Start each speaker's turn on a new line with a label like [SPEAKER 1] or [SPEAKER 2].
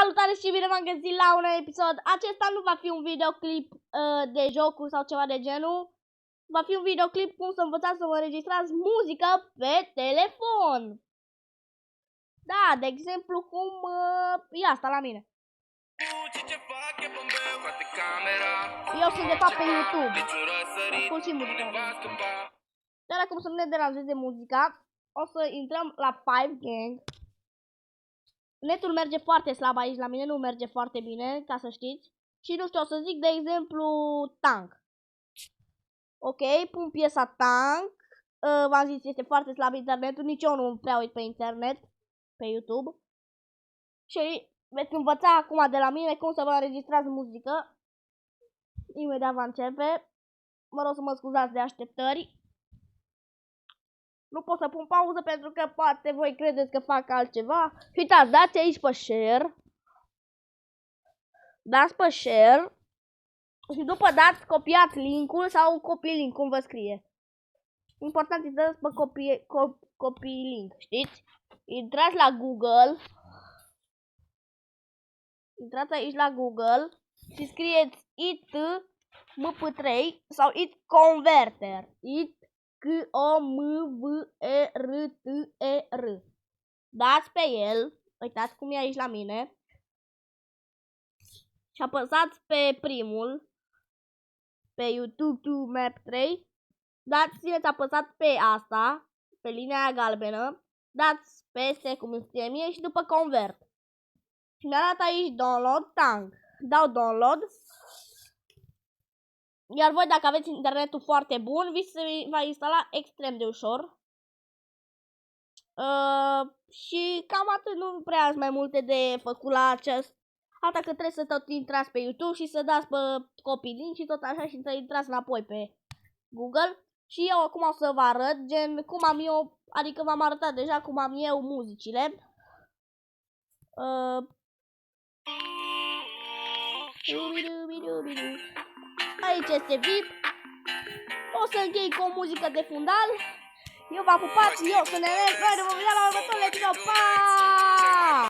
[SPEAKER 1] Salutare și bine v-am găsit la un episod. Acesta nu va fi un videoclip de jocuri sau ceva de genul. Va fi un videoclip cum să învățați să vă înregistrați muzică pe telefon. Da, de exemplu cum e asta la mine. Eu sunt de fapt pe YouTube. Cum și muzica. Dar acum să nu ne deranjeze muzica, o să intrăm la 5 Gang. Netul merge foarte slab aici, la mine nu merge foarte bine, ca să știți. Și nu știu, o să zic de exemplu Tank. Ok, pun piesa Tank. V-am zis, este foarte slab internetul, nici eu nu prea uit pe internet, pe YouTube. Și veți învăța acum de la mine cum să vă înregistrați muzică. Imediat va începe. Vă rog să mă scuzați de așteptări. Nu pot să pun pauză pentru că poate voi credeți că fac altceva. Și uitați, dați aici pe share. Dați pe share. Și după dați copiați linkul sau copii link, cum vă scrie. Important e să dați pe copii link, știți? Intrați la Google. Intrați aici la Google și scrieți it mp3 sau it converter. It converter. Dați pe el, uitați cum e aici la mine. Și apăsați pe primul, pe YouTube to Map 3. Țineți apăsat pe asta, pe linia aia galbenă. Dați peste cum îmi scrie mie și după convert. Și mi arată aici download Tank. Dau download. Iar voi, dacă aveți internetul foarte bun, vi se va instala extrem de ușor. Și cam atât, nu prea ați mai multe de făcut la acest. Alta că trebuie să tot intrați pe YouTube și să dați pe copii link și tot așa și să intrați înapoi pe Google. Și eu acum o să vă arăt gen cum am eu, adică v-am arătat deja cum am eu muzicile. Aici este VIP. O să închei cu o muzică de fundal. Eu v-am pupat, eu sunt Enel, noi ne vom vedea la următoarele video. Pa!